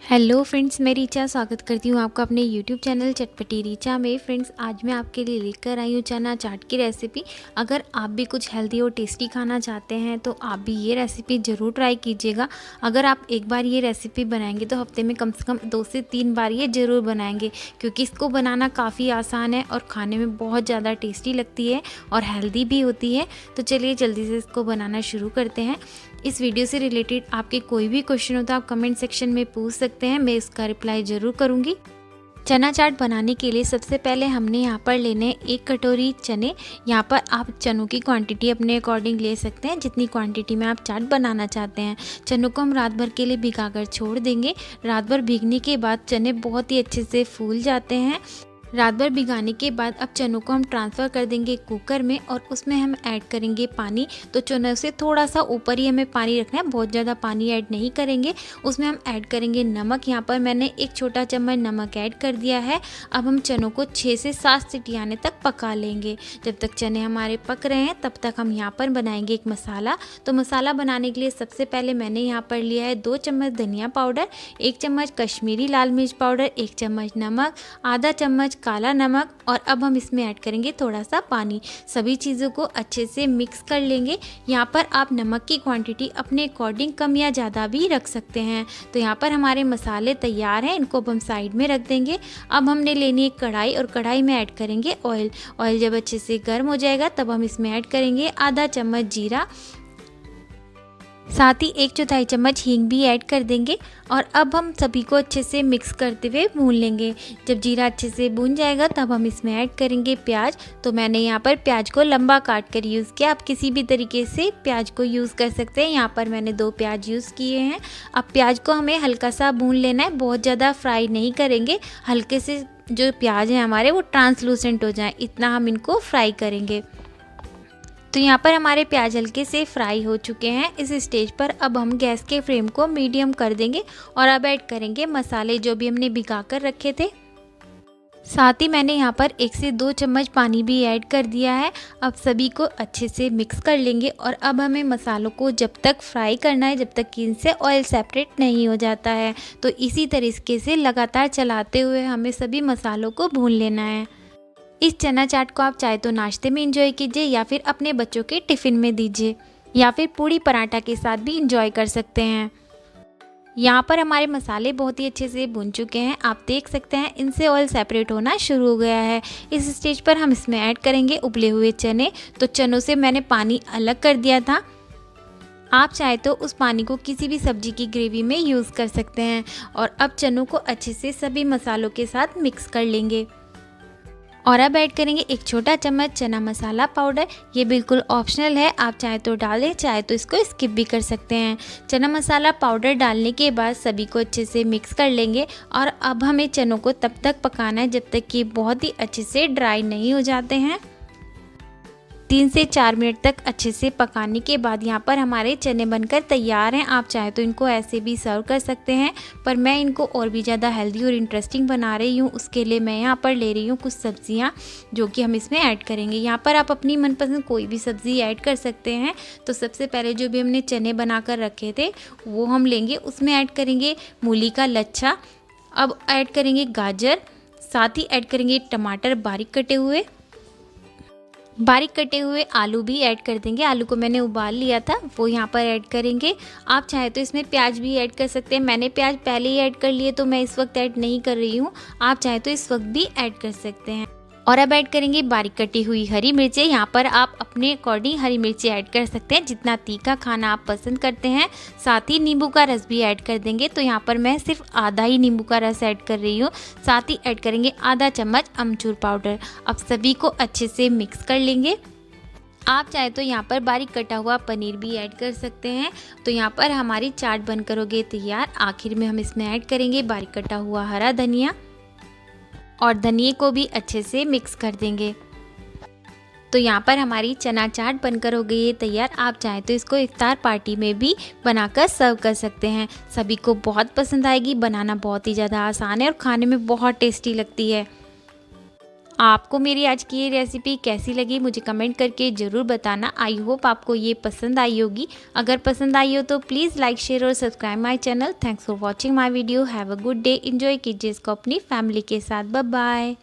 Hello friends, मैं रीचा स्वागत करती हूँ आपका अपने यूट्यूब चैनल चटपटी रीचा में। फ्रेंड्स, आज मैं आपके लिए लेकर आई हूँ चना चाट की रेसिपी। अगर आप भी कुछ हेल्दी और टेस्टी खाना चाहते हैं तो आप भी ये रेसिपी ज़रूर ट्राई कीजिएगा। अगर आप एक बार ये रेसिपी बनाएंगे तो हफ्ते में कम से कम 2 से 3 बार ये ज़रूर बनाएंगे, क्योंकि इसको बनाना काफ़ी आसान है और खाने में बहुत ज़्यादा टेस्टी लगती है और हेल्दी भी होती है। तो चलिए जल्दी से इसको बनाना शुरू करते हैं। इस वीडियो से रिलेटेड आपके कोई भी क्वेश्चन हो तो आप कमेंट सेक्शन में पूछ सकते हैं, मैं इसका रिप्लाई ज़रूर करूँगी। चना चाट बनाने के लिए सबसे पहले हमने यहाँ पर लेने 1 कटोरी चने। यहाँ पर आप चनों की क्वांटिटी अपने अकॉर्डिंग ले सकते हैं, जितनी क्वांटिटी में आप चाट बनाना चाहते हैं। चनों को हम रात भर के लिए भिगाकर छोड़ देंगे। रात भर भीगने के बाद चने बहुत ही अच्छे से फूल जाते हैं। रात भर भिगाने के बाद अब चनों को हम ट्रांसफ़र कर देंगे कुकर में और उसमें हम ऐड करेंगे पानी। तो चनों से थोड़ा सा ऊपर ही हमें पानी रखना है, बहुत ज़्यादा पानी ऐड नहीं करेंगे। उसमें हम ऐड करेंगे नमक। यहाँ पर मैंने 1 छोटा चम्मच नमक ऐड कर दिया है। अब हम चनों को 6 से 7 सीटी आने तक पका लेंगे। जब तक चने हमारे पक रहे हैं तब तक हम यहाँ पर बनाएंगे एक मसाला। तो मसाला बनाने के लिए सबसे पहले मैंने यहाँ पर लिया है 2 चम्मच धनिया पाउडर, 1 चम्मच कश्मीरी लाल मिर्च पाउडर, 1 चम्मच नमक, आधा चम्मच काला नमक और अब हम इसमें ऐड करेंगे थोड़ा सा पानी। सभी चीज़ों को अच्छे से मिक्स कर लेंगे। यहाँ पर आप नमक की क्वांटिटी अपने अकॉर्डिंग कम या ज़्यादा भी रख सकते हैं। तो यहाँ पर हमारे मसाले तैयार हैं, इनको अब हम साइड में रख देंगे। अब हमने लेनी एक कढ़ाई और कढ़ाई में ऐड करेंगे ऑयल। ऑयल जब अच्छे से गर्म हो जाएगा तब हम इसमें ऐड करेंगे आधा चम्मच जीरा, साथ ही 1/4 चम्मच हींग भी ऐड कर देंगे और अब हम सभी को अच्छे से मिक्स करते हुए भून लेंगे। जब जीरा अच्छे से भून जाएगा तब हम इसमें ऐड करेंगे प्याज। तो मैंने यहाँ पर प्याज को लंबा काट कर यूज़ किया। आप किसी भी तरीके से प्याज को यूज़ कर सकते हैं। यहाँ पर मैंने 2 प्याज यूज़ किए हैं। अब प्याज को हमें हल्का सा भून लेना है, बहुत ज़्यादा फ्राई नहीं करेंगे। हल्के से जो प्याज हैं हमारे वो ट्रांसलूसेंट हो जाए, इतना हम इनको फ्राई करेंगे। तो यहाँ पर हमारे प्याज हल्के से फ्राई हो चुके हैं। इस स्टेज पर अब हम गैस के फ्लेम को मीडियम कर देंगे और अब ऐड करेंगे मसाले जो भी हमने भिगा कर रखे थे। साथ ही मैंने यहाँ पर 1 से 2 चम्मच पानी भी ऐड कर दिया है। अब सभी को अच्छे से मिक्स कर लेंगे और अब हमें मसालों को जब तक फ्राई करना है जब तक कि इनसे ऑयल सेपरेट नहीं हो जाता है। तो इसी तरीके से लगातार चलाते हुए हमें सभी मसालों को भून लेना है। इस चना चाट को आप चाहे तो नाश्ते में एंजॉय कीजिए या फिर अपने बच्चों के टिफ़िन में दीजिए या फिर पूड़ी पराठा के साथ भी एंजॉय कर सकते हैं। यहाँ पर हमारे मसाले बहुत ही अच्छे से भुन चुके हैं। आप देख सकते हैं इनसे ऑयल सेपरेट होना शुरू हो गया है। इस स्टेज पर हम इसमें ऐड करेंगे उबले हुए चने। तो चनों से मैंने पानी अलग कर दिया था। आप चाहे तो उस पानी को किसी भी सब्जी की ग्रेवी में यूज़ कर सकते हैं। और अब चनों को अच्छे से सभी मसालों के साथ मिक्स कर लेंगे और अब ऐड करेंगे 1 छोटा चम्मच चना मसाला पाउडर। ये बिल्कुल ऑप्शनल है, आप चाहे तो डालें, चाहे तो इसको स्किप भी कर सकते हैं। चना मसाला पाउडर डालने के बाद सभी को अच्छे से मिक्स कर लेंगे और अब हमें चनों को तब तक पकाना है जब तक कि बहुत ही अच्छे से ड्राई नहीं हो जाते हैं। 3 से 4 मिनट तक अच्छे से पकाने के बाद यहाँ पर हमारे चने बनकर तैयार हैं। आप चाहे तो इनको ऐसे भी सर्व कर सकते हैं, पर मैं इनको और भी ज़्यादा हेल्दी और इंटरेस्टिंग बना रही हूँ। उसके लिए मैं यहाँ पर ले रही हूँ कुछ सब्जियाँ जो कि हम इसमें ऐड करेंगे। यहाँ पर आप अपनी मनपसंद कोई भी सब्ज़ी ऐड कर सकते हैं। तो सबसे पहले जो भी हमने चने बना कर रखे थे वो हम लेंगे, उसमें ऐड करेंगे मूली का लच्छा। अब ऐड करेंगे गाजर, साथ ही ऐड करेंगे टमाटर बारीक कटे हुए आलू भी ऐड कर देंगे। आलू को मैंने उबाल लिया था, वो यहाँ पर ऐड करेंगे। आप चाहे तो इसमें प्याज भी ऐड कर सकते हैं। मैंने प्याज पहले ही ऐड कर लिए तो मैं इस वक्त ऐड नहीं कर रही हूँ। आप चाहे तो इस वक्त भी ऐड कर सकते हैं। और अब ऐड करेंगे बारीक कटी हुई हरी मिर्चें। यहाँ पर आप अपने अकॉर्डिंग हरी मिर्ची ऐड कर सकते हैं, जितना तीखा खाना आप पसंद करते हैं। साथ ही नींबू का रस भी ऐड कर देंगे। तो यहाँ पर मैं सिर्फ आधा ही नींबू का रस ऐड कर रही हूँ। साथ ही ऐड करेंगे आधा चम्मच अमचूर पाउडर। अब सभी को अच्छे से मिक्स कर लेंगे। आप चाहे तो यहाँ पर बारीक कटा हुआ पनीर भी ऐड कर सकते हैं। तो यहाँ पर हमारी चाट बनकर हो गई तैयार। आखिर में हम इसमें ऐड करेंगे बारीक कटा हुआ हरा धनिया और धनिए को भी अच्छे से मिक्स कर देंगे। तो यहाँ पर हमारी चना चाट बनकर हो गई है तैयार। आप चाहें तो इसको इफ्तार पार्टी में भी बनाकर सर्व कर सकते हैं। सभी को बहुत पसंद आएगी। बनाना बहुत ही ज़्यादा आसान है और खाने में बहुत टेस्टी लगती है। आपको मेरी आज की ये रेसिपी कैसी लगी मुझे कमेंट करके ज़रूर बताना। आई होप आपको ये पसंद आई होगी। अगर पसंद आई हो तो प्लीज़ लाइक शेयर और subscribe my channel. Thanks for watching my video. Have a good day. Enjoy कीजिए इसको अपनी फैमिली के साथ। Bye bye.